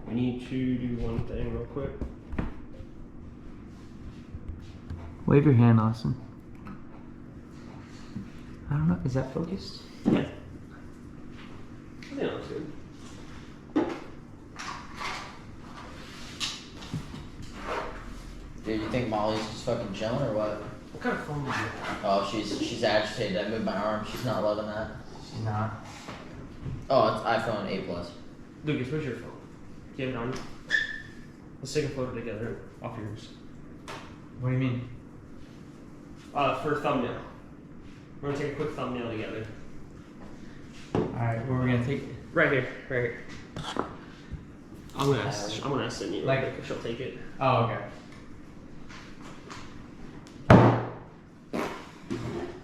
We need to do one thing real quick. Wave your hand, Austin. I don't know. Is that focused? Yeah. I think that looks good. Dude, you think Molly's just fucking chilling or what? What kind of phone is it? Oh, she's agitated. I moved my arm. She's not loving that. She's not. Oh, it's iPhone 8 Plus. Lucas, where's your phone? Do you have it on you? Let's take a photo together off yours. What do you mean? For a thumbnail. We're gonna take a quick thumbnail together. Alright, where are we gonna take it? Right here, right here. I'm gonna ask Sydney. Like- if she'll take it. Oh, okay.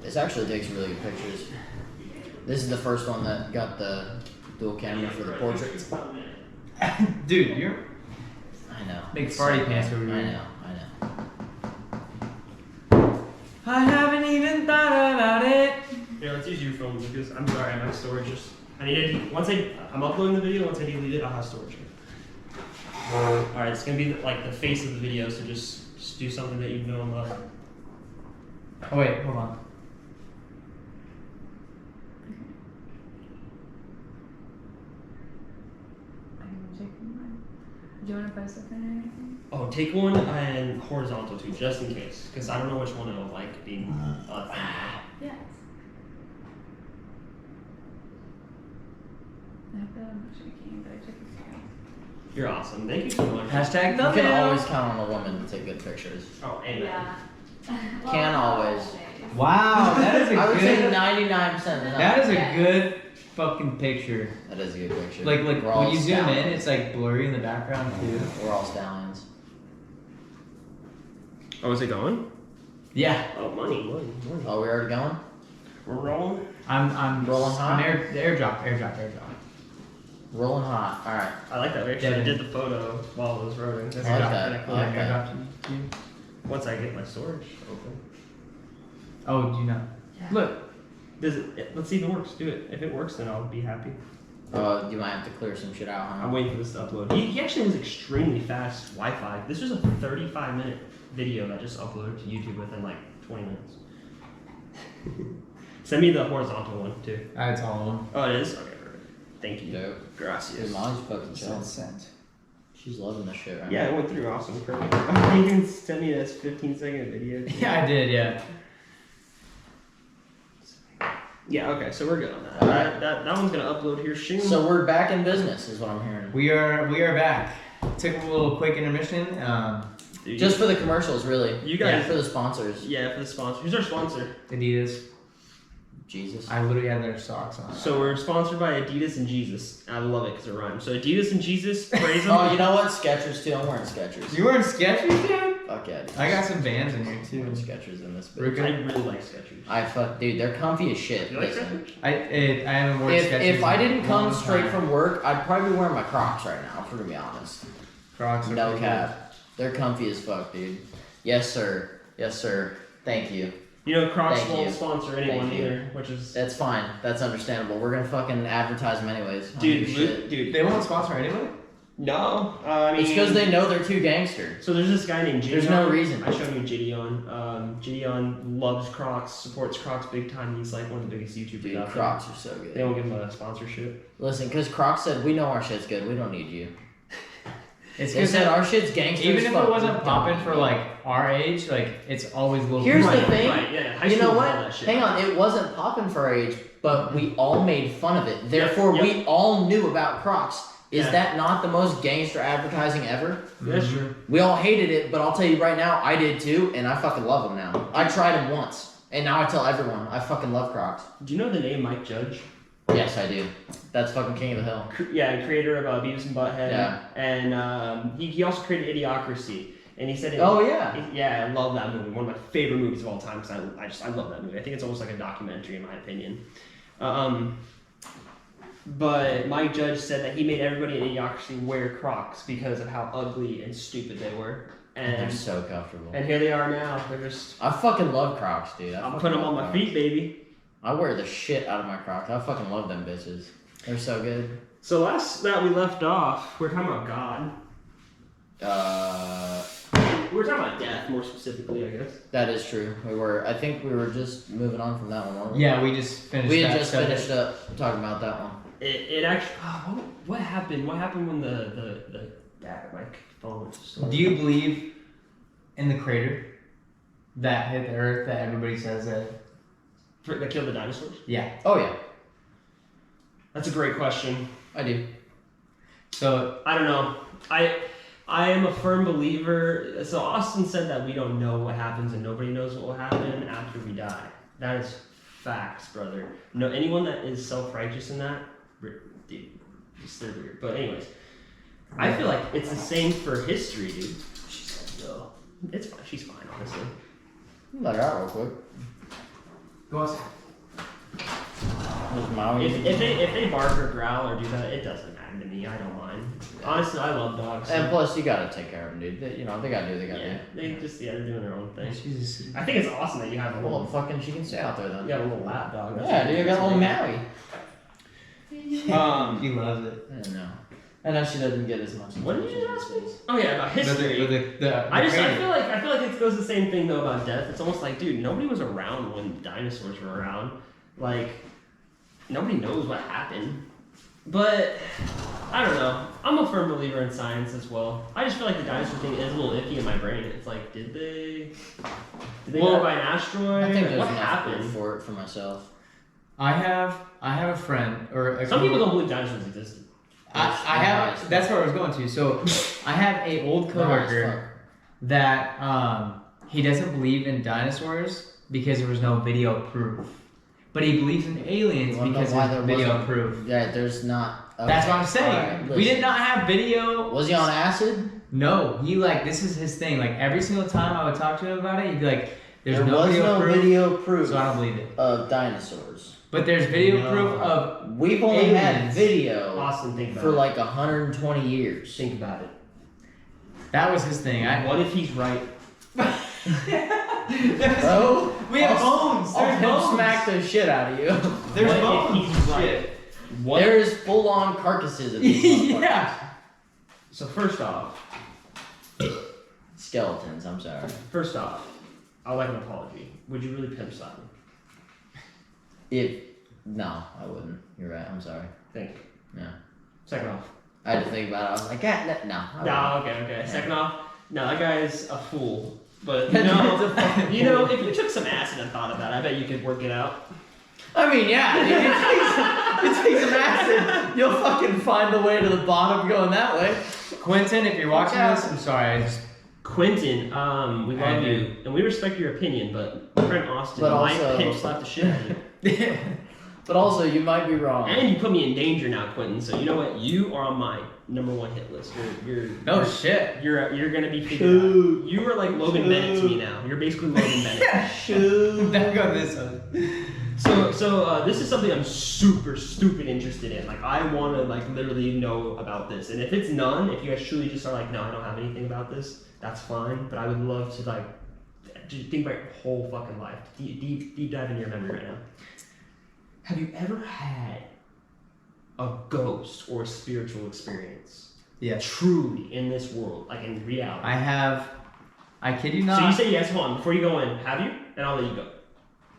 This actually takes really good pictures. This is the first one that got the dual camera for the portraits. Dude, you're I know. big farty pants over I here. know. I haven't even thought about it. Here, let's use your phone because I'm sorry, my storage just. I need to. I'm uploading the video. Once I delete it, I'll have storage. All right, it's gonna be like the face of the video, so just do something that you know and love. Oh wait, hold on. Do you want to post something or anything? Oh, take one and horizontal too, just in case, because I don't know which one it'll like being a thumbnail. Yes. I hope that I'm not shaking, but I took a scan. You're awesome. Thank you so much. Hashtag You thumbnail. can always count on a woman to take good pictures. Oh, amen. Yeah. Can't always. Wow, that is a I would say good. 99% of the time. That is a good fucking picture. That is a good picture. Like We're all when you zoom in, stallions. it's like blurry in the background too. We're all stallions. Oh, is it going? Yeah, Oh, money. Oh, we already going? We're rolling. I'm Rolling hot? I'm airdrop. Rolling hot. All right. I like that. We actually did the photo while it was rolling. That's I like kinda that. cool. I like that. Airdrop to you. Once I get my storage open. Oh, do you know? Yeah. Look, does it? Let's see if it works. Do it. If it works, then I'll be happy. You might have to clear some shit out, huh? I'm waiting for this to upload. He actually has extremely fast Wi-Fi. This was a 35-minute video that just uploaded to YouTube within like 20 minutes. Send me the horizontal one too. It's all of them. Oh, it is. Okay, perfect. Thank you. Dope. Gracias. Dude, Molly's fucking chilling. Sent. She's loving this shit right Yeah, now. it went through awesome. Perfect. Oh, you can send me this 15-second video. Yeah, I did. Yeah. Yeah. Okay, so we're good on that. Alright. That one's gonna upload here soon. So we're back in business, is what I'm hearing. We are back. Took a little quick intermission. Dude, Just for the commercials, really. You guys- And for the sponsors. yeah, for the sponsor. Who's our sponsor? Adidas. Jesus. I literally had their socks on. So we're sponsored by Adidas and Jesus. I love it because it rhymes. So Adidas and Jesus, praise them. Oh, you know what? Skechers too. I'm wearing Skechers. You wearing Skechers, dude? Fuck yeah. Dude. I got some Vans in here I'm too. wearing Skechers in this bitch. Ruka? I really like Skechers. Dude, they're comfy as shit. You like Listen. Skechers? I haven't worn Skechers. If I in a didn't come long straight time. from work, I'd probably be wearing my Crocs right now, to be honest. Crocs, are No pretty cap. They're comfy as fuck, dude. Yes, sir. Yes, sir. Thank you. You know, Crocs Thank won't you. sponsor anyone Thank you. either, which is. That's fine. That's understandable. We're gonna fucking advertise them anyways. I don't Dude, give a shit. dude. They won't sponsor anyway. No, I mean. It's because they know they're too gangster. So there's this guy named Gideon. There's no reason. I showed you Gideon. Gideon loves Crocs, supports Crocs big time. He's like one of the biggest YouTubers Dude, out there. Crocs are so They good. won't give him a sponsorship. Listen, because Crocs said, we know our shit's good. We don't need you. It's They because said our shit's gangster even as if fuck. it We wasn't don't popping need for you. like our age, like it's always a little. Here's the Right, thing. right, yeah, high You know school what? and all that shit. Hang on, it wasn't popping for our age, but we all made fun of it. Therefore, Yep. we all knew about Crocs. Is Yeah. that not the most gangster advertising ever? That's true. We all hated it, but I'll tell you right now, I did too, and I fucking love them now. I tried them once, and now I tell everyone, I fucking love Crocs. Do you know the name Mike Judge? Yes, I do. That's fucking King of the Hill. Yeah, creator of Beavis and Butthead. Yeah. And he also created Idiocracy. And he said, Oh, yeah. Yeah, I love that movie. One of my favorite movies of all time because I love that movie. I think it's almost like a documentary in my opinion. But Mike Judge said that he made everybody in Idiocracy wear Crocs because of how ugly and stupid they were. They're And so comfortable. and here they are now. They're just. I fucking love Crocs, dude. I'm putting them on my feet, baby. I wear the shit out of my Crocs. I fucking love them bitches. They're so good. So last that we left off, we were talking about God. We were talking about death, more specifically, I guess. That is true. I think we were just moving on from that one, weren't we? Yeah, we just finished. We had that just subject. finished up talking about that one. It actually. Oh, what happened? What happened when the like phone was just. Do you believe in the crater that hit the Earth that everybody says that? That killed the dinosaurs? Yeah. Oh yeah, That's a great question. I do. So I don't know. I am a firm believer. So Austin said that we don't know what happens and nobody knows what will happen after we die. That is facts, brother. No, anyone that is self-righteous in that, dude, they're weird. But anyways, I feel like it's the same for history, dude. She said, "Yo, it's fine. She's fine, honestly." Let her out real quick. go on. There's Maui. If they bark or growl or do that, it doesn't matter to me. I don't mind. Honestly, I love dogs. And plus, you gotta take care of them, dude. They gotta do what they gotta yeah, they're doing their own thing. Jesus. I think it's awesome that you have a do. Well, little, fucking, she can stay out there then. you got a little lap dog. That's Yeah, dude, you got a little Maui. He loves it. I don't know. I know she doesn't get as much. What did you attention just ask these me? days. Oh yeah, about history. I feel like it goes the same thing though about death. It's almost like, dude, nobody was around when dinosaurs were around. Like, nobody knows what happened. But I don't know. I'm a firm believer in science as well. I just feel like the dinosaur thing is a little iffy in my brain. It's like, did they Well, go by an asteroid? I think there's what enough happened? proof for it for myself. I have a friend or a Some people don't believe dinosaurs existed. I have. That's where I was going to. So I have a old coworker that he doesn't believe in dinosaurs because there was no video proof, but he believes in aliens You wanna know because why there's there video wasn't- proof. Yeah, there's not. Okay. That's what I'm saying. Alright, We listen. did not have video. Was he on acid? No, he this is his thing. Like every single time I would talk to him about it, he'd be like, "There's There no was video no proof, video proof so I don't believe it." of dinosaurs. But there's video No. proof of We've only had Aliens. video Austin, think about for it. like 120 years. Think about it. that was his thing. What if he's right? Bro, we have I'll- bones. I'll There's pimp bones. smack the shit out of you. There's What if bones. he's right? Shit. What? There is full on carcasses of these motherfuckers. Yeah. So first off, Skeletons, I'm sorry. I'd like an apology. Would you really pimp slap me? No, I wouldn't. You're right, I'm sorry. Think. Yeah. Second off. I had to think about it. I was like, no. I No, wouldn't. okay. Yeah. Second off, no, that guy's a fool. But It's a fucking you know, fool. if you took some acid and thought about it, I bet you could work it out. I mean, yeah, dude, it takes some acid. You'll fucking find a way to the bottom going that way. Quentin, if you're watching Yeah. this, I'm sorry. I just Quentin, we I love do. you, and we respect your opinion, but my friend Austin But might also- pimp slap the shit out of you. But also, you might be wrong. And you put me in danger now, Quentin. So you know what? You are on my #1 hit list. You're oh shit. you're gonna be figured out. You are like Logan Bennett to me now. You're basically Logan Bennett. Shoot. Don't go this one. So this is something I'm super stupid interested in. Like I want to like literally know about this. And if it's none, if you guys truly just are like, no, I don't have anything about this, that's fine. But I would love to like just think about your whole fucking life. Deep dive into your memory right now. Have you ever had a ghost or a spiritual experience? Yeah. Truly in this world, like in reality. I have. I kid you not. So you say yes. Hold on, before you go in, have you? And I'll let you go.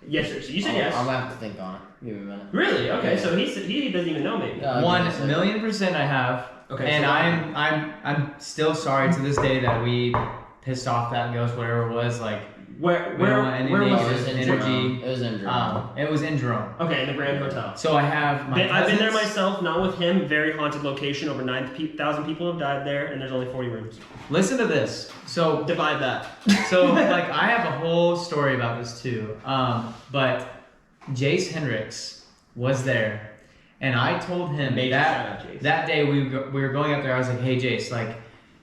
Yes, sir. So you said yes. I'm gonna have to think on it. Give me a minute. Really? Okay. Yeah. So he doesn't even know maybe. Yeah, 1,000,000% I have. Okay. And so I'm still sorry to this day that we pissed off that ghost, whatever it was. Like where we don't want any was It names. was in Energy. Jerome. It was in Jerome. it was in Jerome. Okay, in the Grand Hotel. So I have my. I've been there cousins- myself, not with him. Very haunted location. Over 9,000 people have died there, and there's only 40 rooms. Listen to this. So Divide that. So like I have a whole story about this too. But Jace Hendricks was there, and I told him Major shout out, Jace. that day we were going up there. I was like, "Hey Jace, like,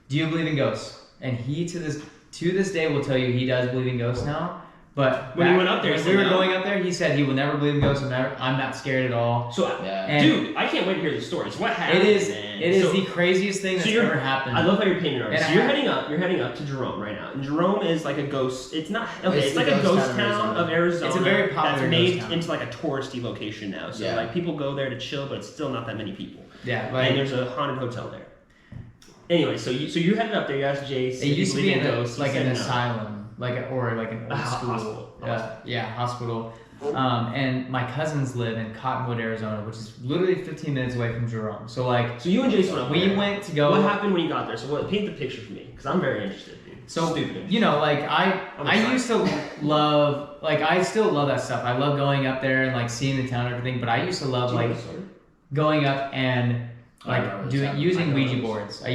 do you believe in ghosts?" And he to this day will tell you he does believe in ghosts now. But When he went up there, he when said we were no? going up there, he said he will never believe in ghosts. I'm not scared at all. So, Yeah. And dude, I can't wait to hear the stories. What happened? it is man? it is So- the craziest thing that's you're- ever happened. I love how you're painting it. And So I you're have- heading up to Jerome right now. And Jerome is like a ghost. It's not okay. It's, It's like the a ghost ghost town of town Arizona. of Arizona. It's a very popular that's made ghost town. into like a touristy location now. So Yeah. like people go there to chill, but it's still not that many people. Yeah, and like there's a haunted hotel there. Anyway, so you headed up there. You asked Jace. it used to be in ghosts. He like said an no. asylum, like or like an old school. Hospital. Yeah, hospital. And my cousins live in Cottonwood, Arizona, which is literally 15 minutes away from Jerome. So like, So you and Jace went up we there. went to go. What happened when you got there? So paint the picture for me, because I'm very interested, dude. So Stupid. you know, like I excited. used to love, like I still love that stuff. I love going up there and like seeing the town and everything. But I used to love like going up and I remember like this doing happened. using I know Ouija this. boards. I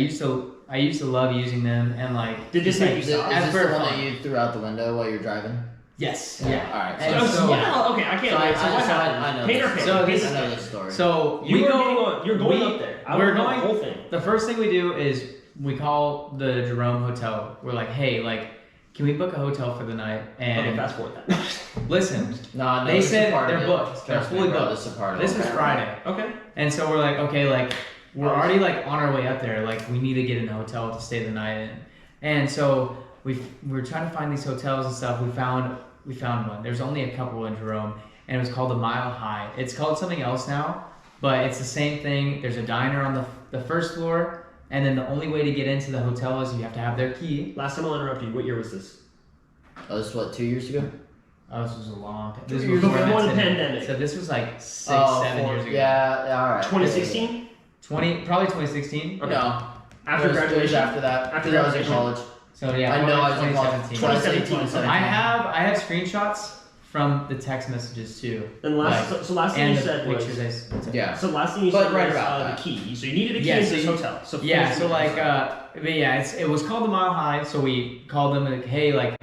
used to love using them and like. Did this just, make like, you Is this stop? as the for one fun. that you threw out the window while you're driving? Yes. Yeah. Yeah. All right. And Oh, so- yeah. Okay, I can't So wait. So what happened? I know Paint this. or paint? So Paint this- the I know picture. this story. So You we were go. getting you're going we- up there. I we're want to know going- the whole thing. The first thing we do is we call the Jerome Hotel. We're like, hey, like, can we book a hotel for the night? Okay, And fast forward that. listen, No, They this is said part of they're it. booked. They're Trust me, fully bro, booked. This is a part of this it. was Friday. Okay. And so we're like, okay, like we're already like on our way up there. Like we need to get in a hotel to stay the night in. And so we're trying to find these hotels and stuff. We found one. There's only a couple in Jerome, and it was called the Mile High. It's called something else now, but it's the same thing. There's a diner on the first floor, and then the only way to get into the hotel is you have to have their key. Last time I'll interrupt you. What year was this? Oh, this is what, 2 years ago? Oh, this was a long time. This 2 was years before before I the went to- pandemic. So this was like 6, Oh, 7 years ago. Yeah, all right. 2016. Probably 2016. Okay. No. After It was graduation. after that. After Because I was in graduation. college. So yeah, I know I was in college. 2017. 2017. I have screenshots from the text messages too. Then last Like, so last thing and you the said was pictures I took. Yeah. so last thing you But said right was about the that. key. So you needed a key Yeah, to so this you- hotel. So Yeah, please so do like, that. but yeah, it was called the Mile High. So we called them like, hey, like,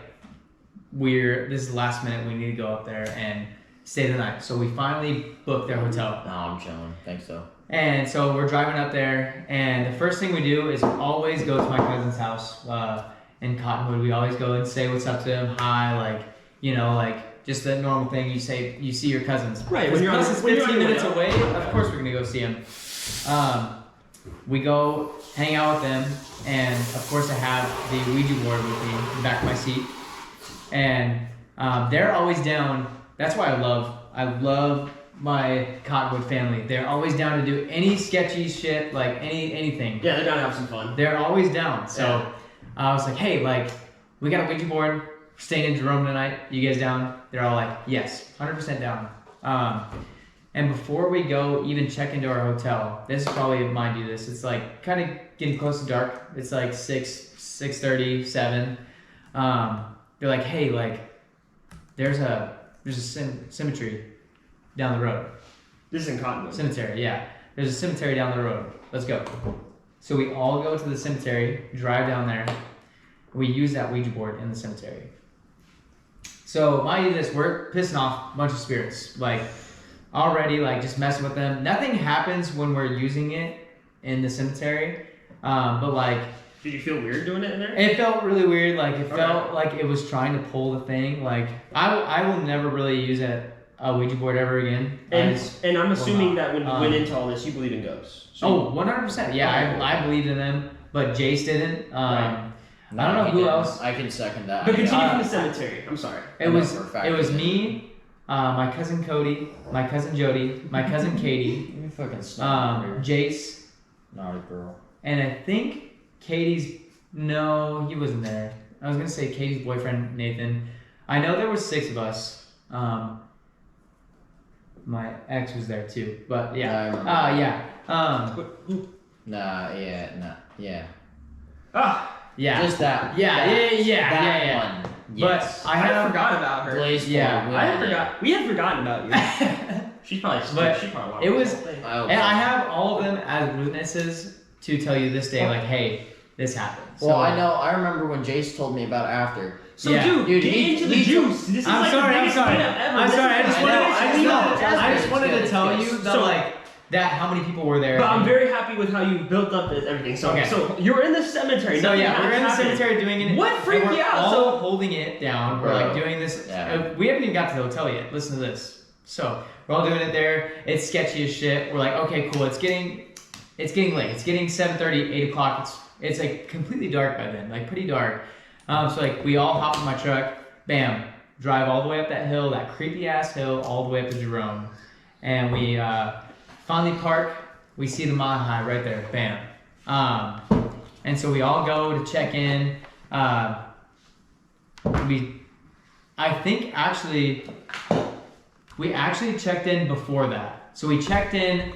this is last minute. We need to go up there and stay the night. So we finally booked their hotel. No, I'm chilling. Think so. And so we're driving up there, and the first thing we do is always go to my cousin's house in Cottonwood. We always go and say what's up to him, hi, like, you know, like just the normal thing you say. You see your cousins, Right, Because when you're on- plus it's when you're 15 on your minutes way away. up. Of course, we're gonna go see him. We go hang out with them, and of course, I have the Ouija board with me in the back of my seat, and they're always down. That's why I love my Cottonwood family. They're always down to do any sketchy shit, like anything. Yeah, they're down to have some fun. They're always down. So Yeah. I was like, hey, like, we got a Ouija board. We're staying in Jerome tonight. You guys down? They're all like, yes, 100% down. And before we go even check into our hotel, this is probably, mind you, it's like kind of getting close to dark. It's like 6:30, 7. They're like, hey, like, there's a cemetery down the road. This is in Cottonwood. Cemetery, yeah. There's a cemetery down the road. Let's go. So we all go to the cemetery, drive down there. We use that Ouija board in the cemetery. So mind you this, we're pissing off a bunch of spirits. Like already, like just messing with them. Nothing happens when we're using it in the cemetery. But like Did you feel weird doing it in there? it felt really weird. Like it Okay. felt like it was trying to pull the thing. Like I will never really use a Ouija board ever again. And I'm assuming not. that when you went into all this, you believe in ghosts. So Oh, 100%. Yeah, Okay. I believed in them, but Jace didn't. Right. I don't know he who didn't. else. I can second that. But continue Uh, from the cemetery. I'm sorry. It I know was for a fact it was he me, my cousin Cody, my cousin Jody, my cousin Katie, You fucking snap. Jace, Not a girl. and I think Katie's. No, he wasn't there. I was gonna say Katie's boyfriend Nathan. I know there was 6 of us. My ex was there too, but Yeah, I yeah. remember. Yeah. Yeah. Ah, Yeah. Just that. Yeah, that, yeah, that yeah. one. But Yes. I I have forgot about her. Blaze Yeah, Ford, I had yeah. forgot. We had forgotten about you. She's probably. But she probably watched it the was- whole thing. I hope And so. I have all of them as witnesses to tell you this day, like, hey, this happened. So, Well, I know. I remember when Jace told me about after. So, Yeah. dude, Dude, get he- into the he juice. This is I'm like sorry, the I'm biggest sorry. meetup ever. I'm This sorry, I is- just I wanted know, to, I I know. just wanted to tell you that, So- like, that how many people were there. But I'm very happy with how you built up this everything. So, Okay. so you're in the cemetery. So nothing yeah, we're in the happened. cemetery doing it. What and freaked we're you out? all So- holding it down. We're Bro. like doing this. Yeah. We haven't even got to the hotel yet. Listen to this. So we're all doing it there. It's sketchy as shit. We're like, okay, cool. It's getting late. It's getting 7:30, 8 o'clock. It's like completely dark by then, like pretty dark. So like we all hop in my truck, bam, drive all the way up that hill, that creepy ass hill, all the way up to Jerome, and we finally park we see the Mile High right there, bam. And so we all go to check in. We actually checked in before that. So we checked in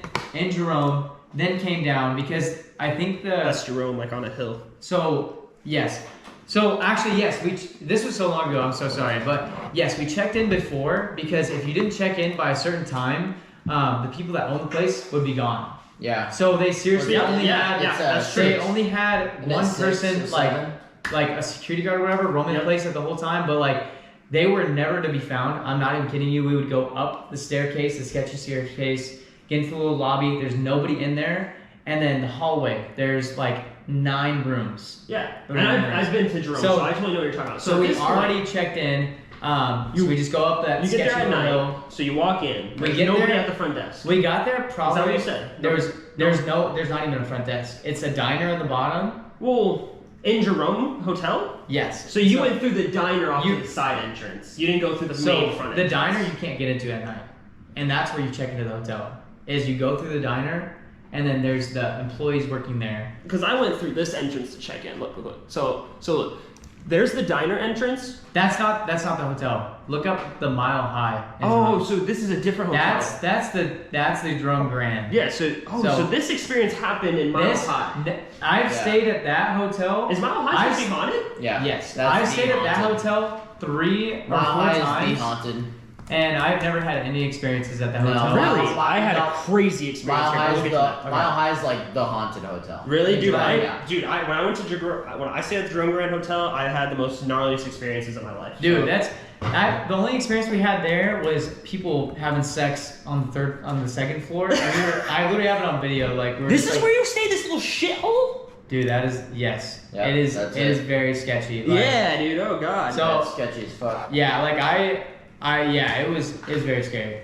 Jerome, then came down because I think That's Jerome, like on a hill. So yes. So actually yes, this was so long ago. I'm so sorry, but yes, we checked in before because if you didn't check in by a certain time, the people that own the place would be gone. Yeah. So they seriously only had that's true. they only had And one then 6 or person 7. like a security guard or whatever roaming the place at the whole time, but like they were never to be found. I'm not even kidding you. We would go up the staircase, the sketchy staircase, get into the little lobby. There's nobody in there, and then the hallway. There's like 9 rooms. Yeah, and I've been to Jerome, so I totally know what you're talking about. So we already checked in. So we just go up that You get there sketchy at little night, hill. so you walk in. We There's get nobody there. at the front desk. We got there probably. Is that what you said? There's not even a front desk. It's a diner at the bottom. Well, in Jerome Hotel? Yes. So you went through the diner off to the side entrance. You didn't go through the main front the entrance. diner you can't get into at night, and that's where you check into the hotel. Is you go through the diner, and then there's the employees working there. Because I went through this entrance to check in. Look. So look. There's the diner entrance. That's not the hotel. Look up the Mile High. in Oh, Jerome. so this is a different hotel. That's the Jerome Grand. Yeah, so this experience happened in Mile High. I've stayed at that hotel. Is Mile High supposed to be haunted? Yeah. Yes, I've stayed at that hotel 3 or 4 Mile High is the times, haunted. and I've never had any experiences at that No, hotel. really? Really? I had a crazy experience. Mile here. High We'll is get to that. Mile High is like the haunted hotel. Really, dude? Yeah. When I went to when I stayed at the Jerome Grand Hotel, I had the most gnarliest experiences of my life. Dude, the only experience we had there was people having sex on the second floor. And I literally have it on video. Like This is where you stay, this little shithole. Dude, that is yes. Yeah, it is. that's It is very sketchy. Like, Yeah, dude. Oh god. So- That's sketchy as fuck. yeah, like it was very scary.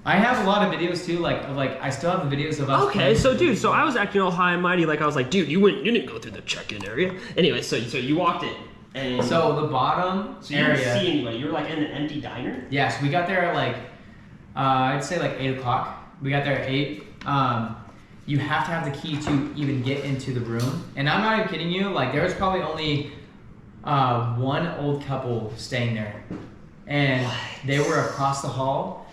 I have a lot of videos too. Like I still have the videos of us. Okay, so dude, so I was acting all high and mighty, like I was like, dude, you didn't go through the check-in area. Anyway, so you walked in, and So the bottom so you didn't area. see anybody. You were like in an empty diner. Yes, we got there at like, I'd say like 8 o'clock. We got there at 8. You have to have the key to even get into the room. And I'm not even kidding you. Like there was probably only one old couple staying there, and they were across the hall.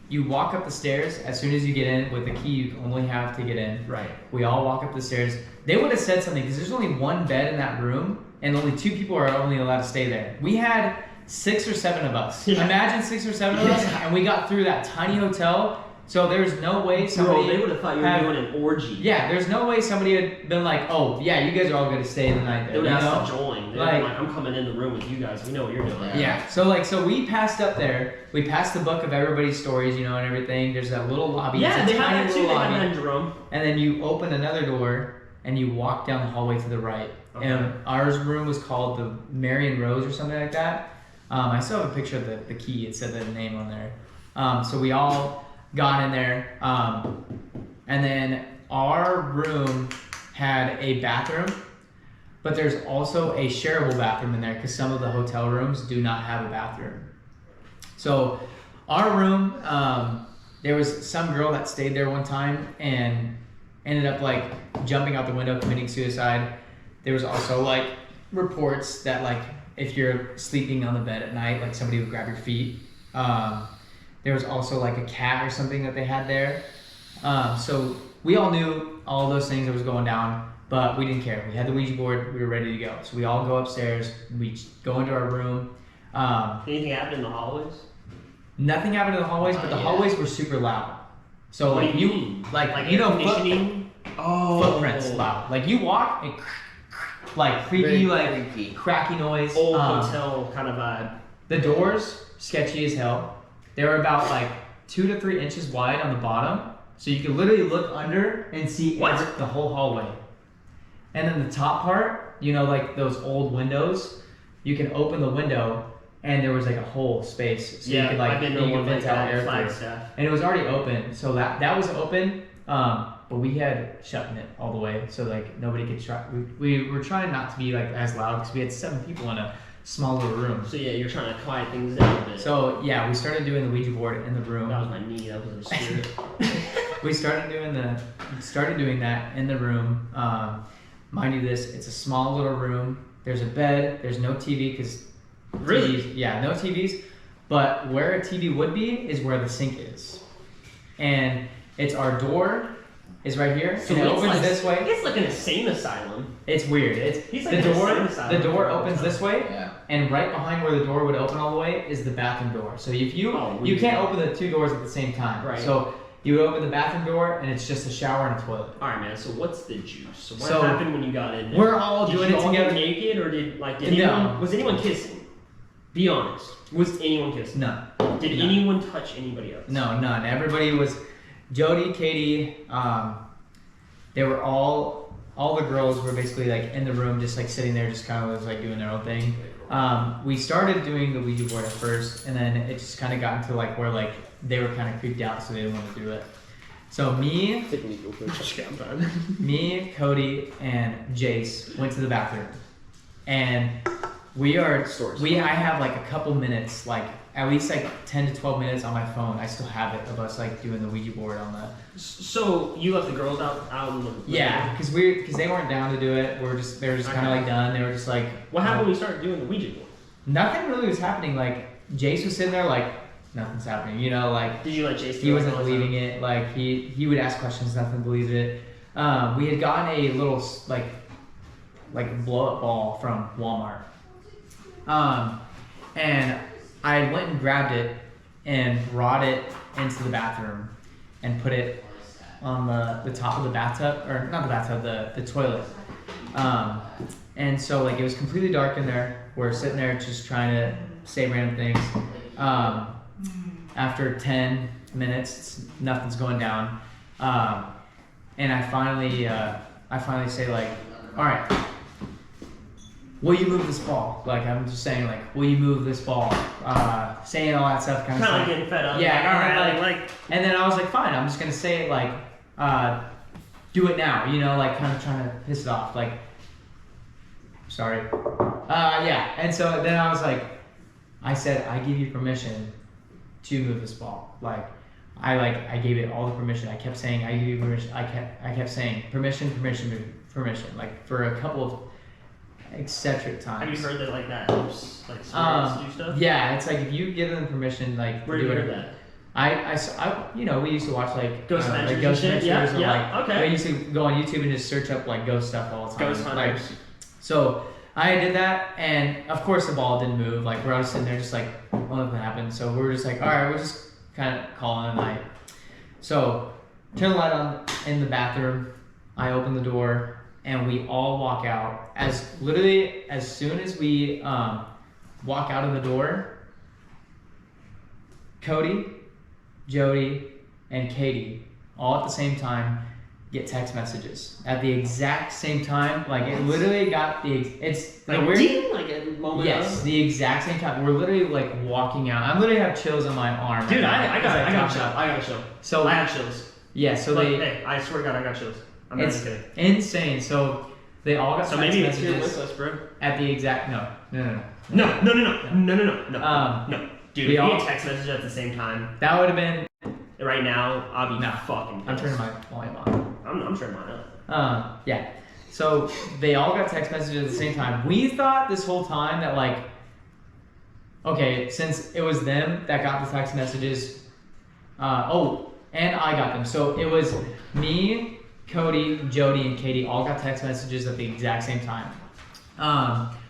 You walk up the stairs as soon as you get in with the key. You only have to get in. Right. We all walk up the stairs. They would have said something because there's only one bed in that room, and only 2 people are only allowed to stay there. We had 6 or 7 of us. Yeah. Imagine 6 or 7 of us, and we got through that tiny hotel. So there's no way somebody. Bro, they would have thought you were doing an orgy. Yeah, there's no way somebody had been like, oh yeah, you guys are all gonna stay the night They there. would You have know? asked to join. They Like- were like, I'm coming in the room with you guys. We know what you're doing. Yeah. So we passed up there. We passed the book of everybody's stories, and everything. There's that little lobby. Yeah, it's they a had tiny that too. little They had lobby. that in Jerome. And then you open another door and you walk down the hallway to the right. Okay. And ours room was called the Marion Rose or something like that. I still have a picture of the key. It said the name on there. So we all got in there. And then our room had a bathroom, but there's also a shareable bathroom in there because some of the hotel rooms do not have a bathroom. So our room, there was some girl that stayed there one time and ended up like jumping out the window, committing suicide. There was also like reports that like if you're sleeping on the bed at night, like somebody would grab your feet. There was also like a cat or something that they had there. So we all knew all those things that was going down, but we didn't care. We had the Ouija board, we were ready to go. So we all go upstairs, we go into our room. Anything happened in the hallways? Nothing happened in the hallways, but the Yeah. hallways were super loud. So What like do you mean? like Like you air know conditioning? Oh. footprints loud. Like you walk and like creepy, Very like creepy. cracky noise. Old hotel kind of vibe. The doors sketchy as hell. They were about like 2 to 3 inches wide on the bottom, so you could literally look under and see What? the whole hallway. And then the top part, like those old windows, you can open the window and there was like a whole space, so you could like I've been to you could one like vent out that air in through. Flagstaff. And it was already open, so that was open, but we had shut it all the way, so like nobody could try. We were trying not to be like as loud because we had 7 people in a small little room. So yeah, you're trying to quiet things down a bit. So yeah, we started doing the Ouija board in the room. that was my knee. That was a spirit. we started doing that in the room. Mind you, it's a small little room. There's a bed. There's no TV because Really? yeah, no TVs. But where a TV would be is where the sink is, and it's our door is right here. So and it it's opens like, this way. It's like an insane asylum. It's weird. He's The like an door. insane asylum. The door opens this way, Yeah. and right behind where the door would open all the way is the bathroom door. So if you Oh, you weird. can't open the two doors at the same time. Right. So you open the bathroom door, and it's just a shower and a toilet. All right, man. So what's the juice? So what So, happened when you got in there? We're all Did doing you it all together. get naked, or did No. anyone was anyone kissing? Be honest. Was anyone kissing? No, Did No. anyone touch anybody else? no, none. Everybody was Jody, Katie. They were all the girls were basically like in the room, just like sitting there, just kind of was like doing their own thing. We started doing the Ouija board at first, and then it just kind of got into like where like they were kind of creeped out, so they didn't want to do it. So me, Cody, and Jace went to the bathroom, and I have like a couple minutes, like at least like 10 to 12 minutes on my phone. I still have it of us like doing the Ouija board on the. So you left the girls out in the Yeah, because they weren't down to do it. They were just kind of like done. They were just like. What happened when you started doing the Ouija board? Nothing really was happening. Like Jace was sitting there like nothing's happening. You know, like Did you let Jason? he wasn't believing it. Like he would ask questions, nothing believed it. We had gotten a little like blow up ball from Walmart. And I went and grabbed it and brought it into the bathroom and put it on the top of the bathtub, or not the bathtub, the toilet. And so like it was completely dark in there. We're sitting there just trying to say random things. After 10 minutes, nothing's going down. And I finally say like, all right, will you move this ball? Like I'm just saying like, will you move this ball? Saying all that stuff kind of Kind of stuff. getting fed up. Yeah, Like, all and right. then, Like And then I was like, fine, I'm just gonna say it like, do it now, you know, like kind of trying to piss it off, like, sorry. Yeah, and so then I was like, I said, I give you permission to move this ball. Like, I gave it all the permission. I kept saying, I give you permission. I kept saying permission, like for a couple of eccentric times. have you heard that like that helps like spirits do stuff? Yeah, it's like if you give them permission, like Where to did do you hear whatever. that? You know, we used to watch like Ghost like Adventures Ghost and shit? Adventures, or Yeah, like okay. we used to go on YouTube and just search up like ghost stuff all the time. Ghost Like, hunters. so I did that, and of course the ball didn't move. Like we're all just sitting there, just like nothing happened. So we were just like, all right, we're just kind of calling it a night. So turn the light on in the bathroom. I open the door, and we all walk out. As soon as we walk out of the door, Cody, Jody, and Katie, all at the same time, get text messages at the exact same time. Like it literally got it's Like the weird. ding, like a moment. Yes, of. the exact same time. We're literally like walking out. I literally have chills on my arm. Dude, right now I because got jumped chill. up. I got chill. So I have chills. yeah, so Like, they hey, I swear to God, I got chills. I'm not it's even kidding. insane. So they all got So text maybe it's here with messages us, bro. at the exact No, no. Dude, We if we all- get text messages at the same time, That would have been. right now, I'll be No. fucking I'm pissed. turning my volume on. I'm turning mine up. Yeah. So they all got text messages at the same time. We thought this whole time that like, okay, since it was them that got the text messages, and I got them. So it was me, Cody, Jody, and Katie all got text messages at the exact same time.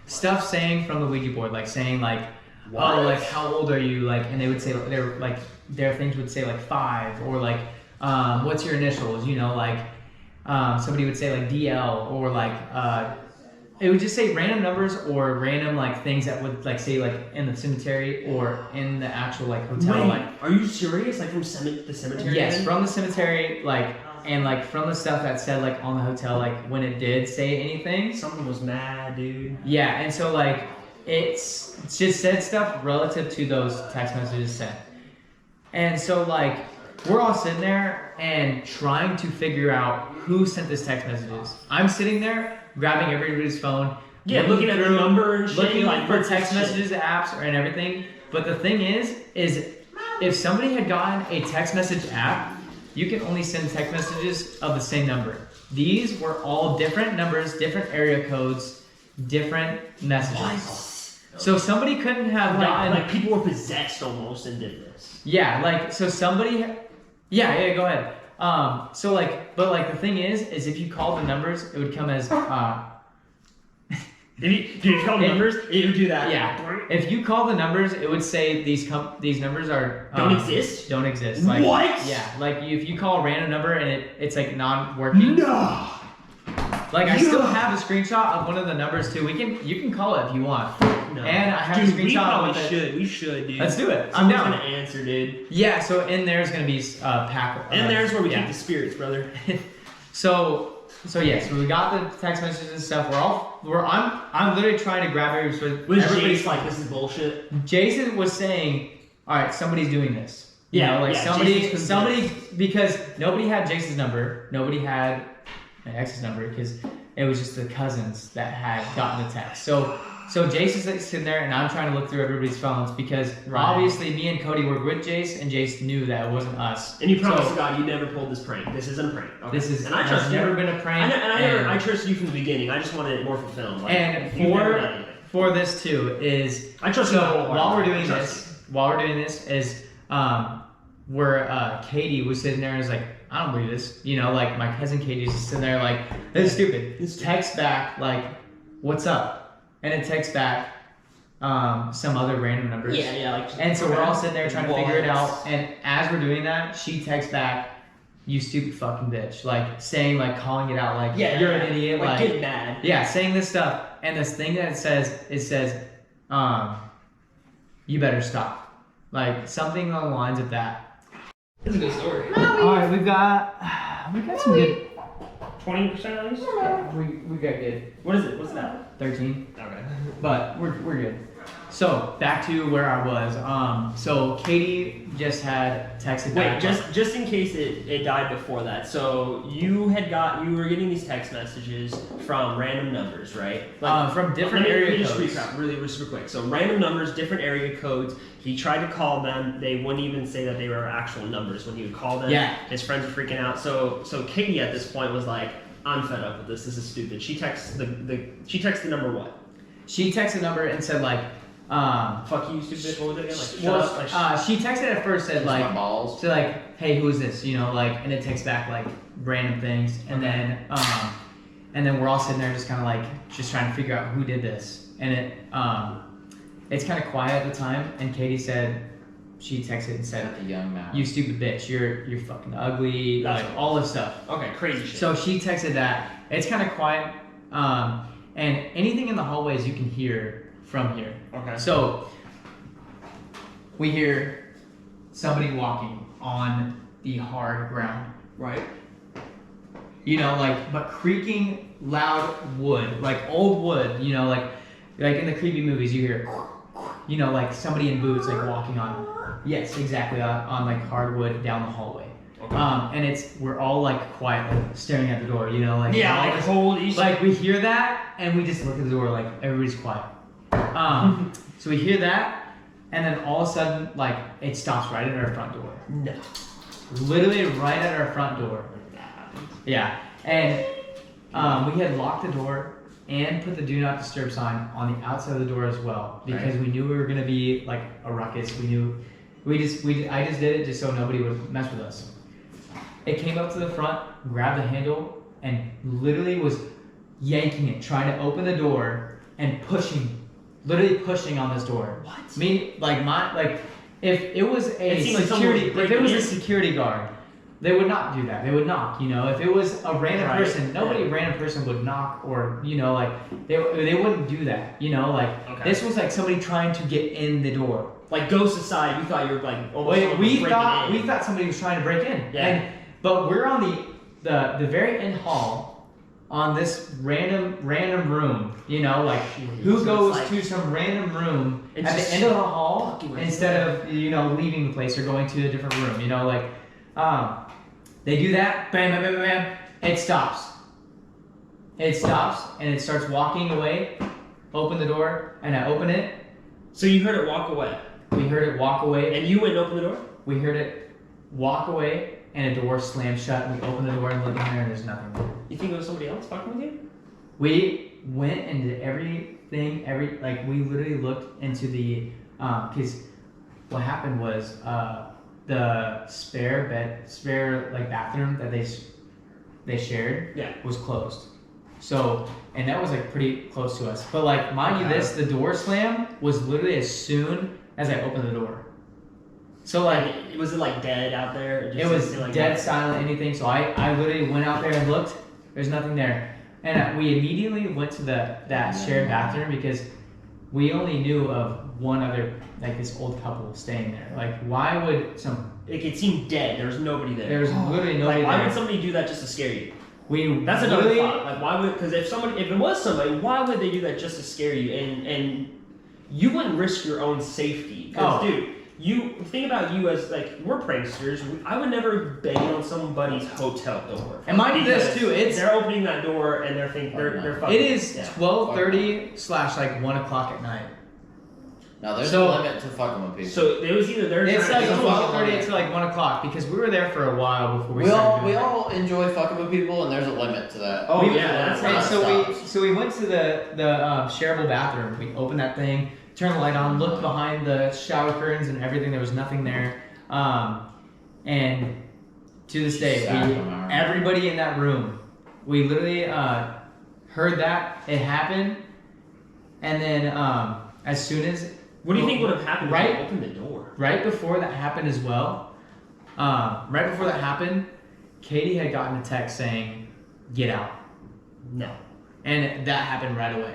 Stuff saying from the Ouija board, like saying like, What? oh, like how old are you? Like, and they would say they're like their things would say like 5 or like, what's your initials? You know, like. Somebody would say like DL or like it would just say random numbers or random like things that would like say like in the cemetery or in the actual like hotel. Wait, Like are you serious? Like from the cemetery? yes, then? from the cemetery, like and like from the stuff that said like on the hotel, like when it did say anything. Something was mad, dude. Yeah, and so like it's just said stuff relative to those text messages sent. And so like we're all sitting there and trying to figure out who sent this text messages. I'm sitting there grabbing everybody's phone. Yeah, looking at the through, number and shit. looking like, for what's text this shit? messages, apps, and everything. But the thing is if somebody had gotten a text message app you can only send text messages of the same number. These were all different numbers, different area codes, different messages. So somebody couldn't have gotten like people were possessed almost and did this. Yeah, like so somebody. Yeah, go ahead. So like, but like the thing is if you called the numbers, it would come as If you call numbers, it would do that. Yeah. If you call the numbers, it would say these numbers are don't exist. Don't exist. Like, what? Yeah. Like if you call a random number and it's like non-working. No. Like I still have a screenshot of one of the numbers too. You can call it if you want. No. And I have Dude, a screenshot. we probably with it. should. We should, dude. Let's do it. I'm Someone's down. gonna answer, dude. Yeah. So in there's gonna be pack. And there's where we yeah. keep the spirits, brother. So we got the text messages and stuff. I'm literally trying to grab everybody's. Was Jace like, this is bullshit? Jason was saying, all right, somebody's doing this. You know, like somebody, because nobody had Jason's number, nobody had my ex's number, because it was just the cousins that had gotten the text. So Jason's like sitting there, and I'm trying to look through everybody's phones because obviously me and Cody were with Jace, and Jace knew that it wasn't us. And you promised to God you never pulled this prank. This isn't a prank. Okay. This is, and I trust never you. been a prank. I trust you from the beginning. I just wanted it more fulfilled. Like, and for this too is I trust so you. while we're doing this is where Katie was sitting there and was like, I don't believe this. You know, like my cousin Katie's just sitting there like, this is stupid. Text back like, what's up? And it texts back some other random numbers. Yeah. And so we're all sitting there trying to figure it out. And as we're doing that, she texts back, you stupid fucking bitch. Like saying, like calling it out, like you're an idiot. Like getting mad. Yeah, saying this stuff. And this thing that it says, you better stop. Like something along the lines of that. It's a good story. Alright, we got some good. 20% at least? We got good. What is it? What's that? 13. Okay. But we're good. So back to where I was. So Katie just had texted back. Wait, just in case it died before that. So you were getting these text messages from random numbers, right? From different area codes. codes. Just recap really super quick. So random numbers, different area codes. He tried to call them. They wouldn't even say that they were actual numbers when he would call them. Yeah. His friends were freaking out. So Katie at this point was like, I'm fed up with this. This is stupid. She texts the number what? She texted the number and said like, fuck you, stupid. What was it again? Like, shut up. She texted at first said like, my balls. so like, hey, who is this? You know, like, and it takes back like random things, and then we're all sitting there just kind of like just trying to figure out who did this, and it's kind of quiet at the time, and Katie said, she texted and said, a young man. you stupid bitch, you're fucking ugly, That's like all this stuff. Okay, crazy shit. So she texted that. It's kind of quiet, and anything in the hallways you can hear from here. Okay. So we hear somebody walking on the hard ground. Right. You know, like, but creaking loud wood, like old wood, you know, like in the creepy movies you hear, you know, like somebody in boots like walking on, yes, exactly, on like hardwood down the hallway. Okay. And we're all like quiet, like staring at the door, you know, like Yeah, like holy shit. like we hear that and we just look at the door like everybody's quiet. So we hear that, and then all of a sudden, like it stops right at our front door. No. Literally right at our front door. Yeah, and we had locked the door and put the do not disturb sign on the outside of the door as well because we knew we were gonna be like a ruckus. We knew I just did it just so nobody would mess with us. It came up to the front, grabbed the handle, and literally was yanking it, trying to open the door and literally pushing on this door. What? I mean, if it was It seemed like someone was if it breaking was a in. security guard, they would not do that. They would knock, you know. If it was a random Right. person, random person would knock, or you know, like they wouldn't do that, you know. Like Okay. this was like somebody trying to get in the door. Like ghost aside, we thought you were like almost Wait, we breaking thought in. somebody was trying to break in. Yeah. But we're on the very end hall on this random room, you know, like who So goes it's to some random room It's at the just end of the hall fucking right instead of, you know, leaving the place or going to a different room, you know, like they do that, bam, bam, bam, bam, bam, it stops. It stops and it starts walking away. Open the door, and I open it. So you heard it walk away, We heard it walk away. and you went and opened the door. We heard it walk away, and a door slammed shut. And we opened the door and looked in there, and there's nothing there. You think it was somebody else fucking with you? We went and did everything. We literally looked into the because what happened was the spare bathroom that they shared Yeah. was closed. So, and that was like pretty close to us. But like, mind you, the door slam was literally as soon as I opened the door. So like, Was it like dead out there? it was dead silent, anything. So I literally went out there and looked. There's nothing there. And we immediately went to that shared bathroom because we only knew of one other, like this old couple staying there. Like, why would It seemed dead. There was nobody there. there's literally nobody Like, why there. would somebody do that just to scare you? That's That's another thought. Like, why would? Because if it was somebody, why would they do that just to scare you? And you wouldn't risk your own safety. Because, dude, you think about you as like we're pranksters. I would never bang on somebody's hotel door. And mind you, this Because too. they're opening that door and they're thinking they're fucking. It is yeah. 12:30 / 1 o'clock at night. No, there's So- a limit to fucking with people. So it was either they're It's trying like to- 12:30 to like 1 o'clock because we were there for a while before we we started doing we that. all enjoy fucking with people, and there's a limit to that. Oh, We- yeah, that's and how it stops. so we went to the shareable bathroom. We opened that thing, turned the light on, looked behind the shower curtains and everything. There was nothing there. And to this day, everybody in that room, we literally heard that it happened, and then as soon as What do you think would have happened Right? if you opened the door? right before that happened as well, right before that happened, Katie had gotten a text saying, "Get out." No. And that happened right away.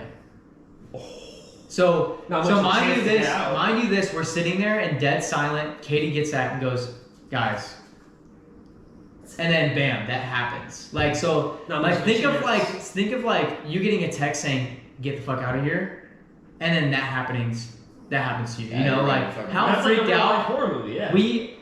So, Not so much of a mind chance you to this, get out. mind you this, we're sitting there and dead silent. Katie gets that and goes, "Guys," and then bam, that happens. Like so, Not like much of a chance. think of like you getting a text saying, "Get the fuck out of here," and then that happens to you. You Yeah, know, you're like right, fucking how That's like a freaked real life out. horror movie. Yeah.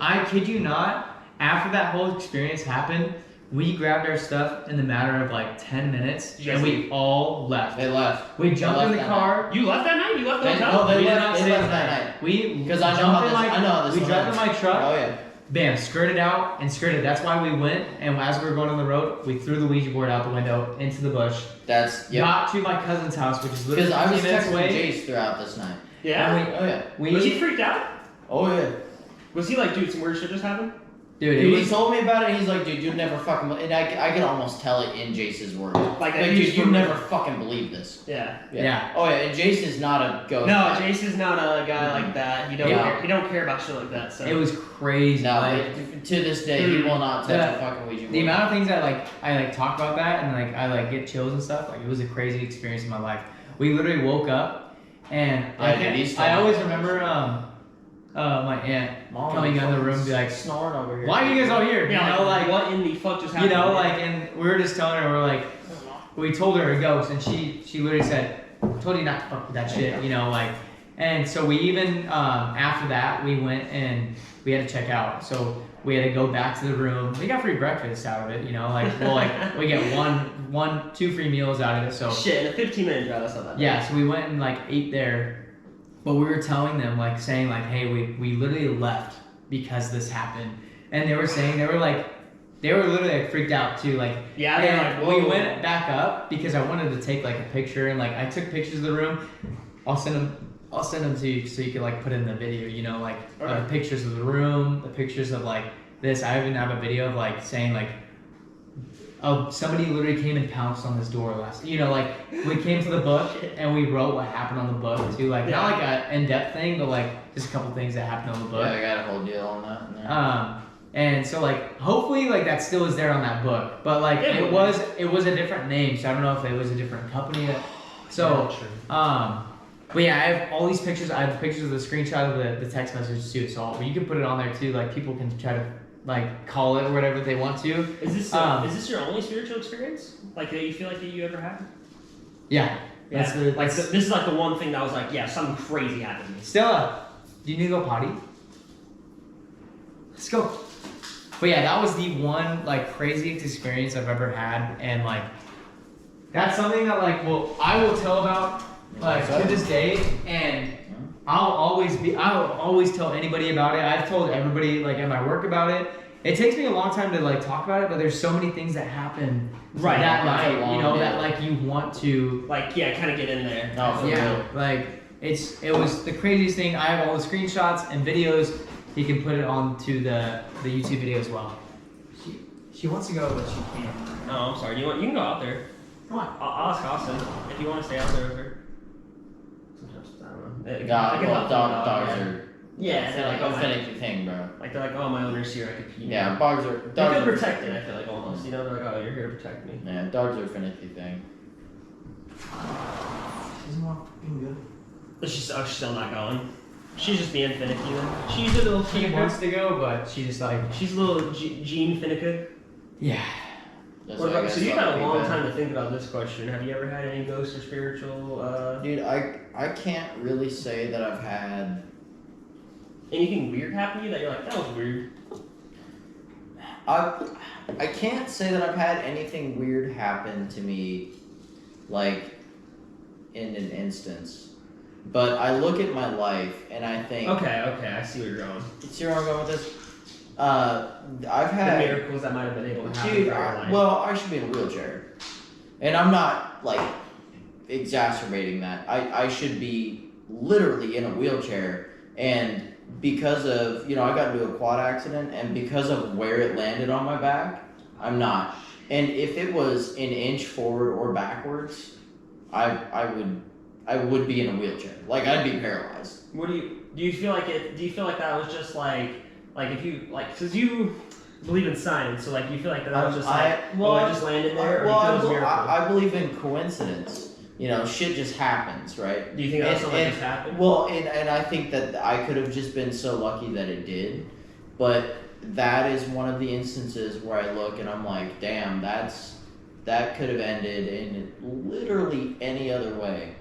I kid you not, after that whole experience happened, we grabbed our stuff in the matter of like 10 minutes Did you guys and we all left. They left. We jumped in the that car. You left that night? You left the They- hotel? no, they We did left- not they stay left that that night. We Because I know jumped how in this. my, I know how this we one jumped in ends. my truck. Oh yeah. Bam, skirted out and skirted. That's why we went. And as we were going on the road, we threw the Ouija board out the window into the bush. That's Got to my cousin's house, which is literally Because I was 15 minutes texting away. Jace throughout this night. Yeah. And Oh yeah. we, Was he freaked out? Oh yeah. Was he like, dude, some weird shit just happened? dude, it Dude, he was told me about it. And he's like, dude, you'd never fucking. And I could almost tell it in Jace's words. Like, Like, dude, you never fucking believe this. Yeah. yeah. Oh yeah. And Jace is not a ghost. No, guy. Jason's not a guy like that. He don't Yeah. care. He don't care about shit like that. So It was crazy. No, like, to this day, he will not touch The- a fucking Ouija board. the amount of things I talk about that and I get chills and stuff. Like it was a crazy experience in my life. We literally woke up and Yeah, dude, he's I always talking. remember my aunt Mom, coming in the room and be like, snoring over here. "Why are you guys all here?" yeah, you know, like what in the fuck just you happened? know, like, and we were just telling her, we're like, we told her a ghost, and she literally said, "I told you not to fuck with that shit," you know, like, and so we even after that we went and we had to check out, so we had to go back to the room. We got free breakfast out of it, you know, like we get two free meals out of it, so shit, in a 15-minute drive, that's not that bad. yeah, so we went and like ate there, but we were telling them like saying like, hey, we literally left because this happened, and they were saying they were literally like freaked out too, like Yeah, they're and like, we whoa. went back up because I wanted to take like a picture and like I took pictures of the room. I'll send them to you so you can like put in the video, you know, like Okay. the pictures of the room, the pictures of like this. I even have a video of like saying like, oh, somebody literally came and pounced on this door last. You know, like we came to the book and we wrote what happened on the book too. Like not like a in-depth thing, but like just a couple things that happened on the book. Yeah, I got a whole deal on that. in there. And so like hopefully like that still is there on that book, but like Yeah, it was a different name, so I don't know if it was a different company. So but yeah, I have all these pictures. I have pictures of the screenshot of the text messages too. So you can put it on there too. Like people can try to like call it or whatever they want to. Is this your only spiritual experience? Like that you feel like that you ever had? Yeah. That's the like this is like the one thing that was like, yeah, something crazy happened to me. Stella, do you need to go potty? Let's go. But yeah, that was the one like craziest experience I've ever had, and like that's something that like I will tell about like to this day, and I'll always tell anybody about it. I've told everybody like at my work about it, it takes me a long time to like talk about it, but there's so many things that happen Right, that that's a night, long you know, day. that like you want to. Like, yeah, kind of get in there. No, for Yeah, real. like it was the craziest thing. I have all the screenshots and videos. He can put it onto the YouTube video as well. She wants to go, but she can't. Oh, I'm sorry. You can go out there. Come on. I'll ask Austin if you want to stay out there with her. Sometimes, I don't know. Yeah, I can well, help them out, dogs yeah. are. Yeah, they're like, a oh, my, finicky thing, bro. like they're like, oh, my owner's here. I could pee. Yeah, dogs are. They Dogs feel are protected. I feel like almost. You know, they're like, oh, you're here to protect me. Yeah, dogs are a finicky thing. She's more fucking good. But she's still not going. She's just being finicky then. She's a little She finicky. wants to go, but she just like. She's a little Jean finicky. Yeah. Just What like about, I so you've saw had a long people. time to think about this question. Have you ever had any ghost or spiritual, Dude, I can't really say that I've had. anything weird happen to you that you're like, that was weird? I can't say that I've had anything weird happen to me, like, in an instance. But I look at my life and I think. Okay, I see where you're going. See where I'm going with this? I've The had. miracles that might have been able to happen Dude, throughout your life. well, I should be in a wheelchair. And I'm not, like, exacerbating that. I should be literally in a wheelchair. And because of, I got into a quad accident, and because of where it landed on my back, I'm not. And if it was an inch forward or backwards, I would be in a wheelchair. Like, I'd be paralyzed. What do you feel like it? Do you feel like that was just like if you like, cause you believe in science, so like you feel like that was just like, I just landed there, or Well, do you feel it was a miracle? I believe in coincidence. Shit just happens, right? Do you think that was something that just happened? Well, and I think that I could have just been so lucky that it did, but that is one of the instances where I look and I'm like, damn, that could have ended in literally any other way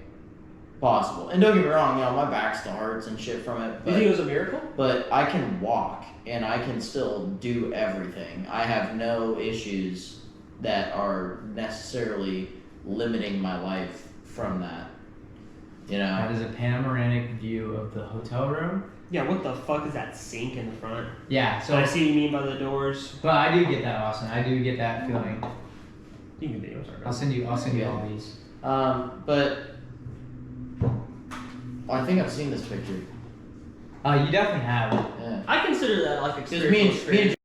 possible. And don't get me wrong, my back still hurts and shit from it, Do you think it was a miracle? but I can walk and I can still do everything. I have no issues that are necessarily limiting my life from that. That is a panoramic view of the hotel room. Yeah. What the fuck is that sink in the front? Yeah. So I So, see what you mean by the doors. but I do get that, Austin. I do get that feeling. You can video. Sorry. I'll send you all these. But I think I've seen this picture. You definitely have. Yeah. I consider that like a Because me spiritual and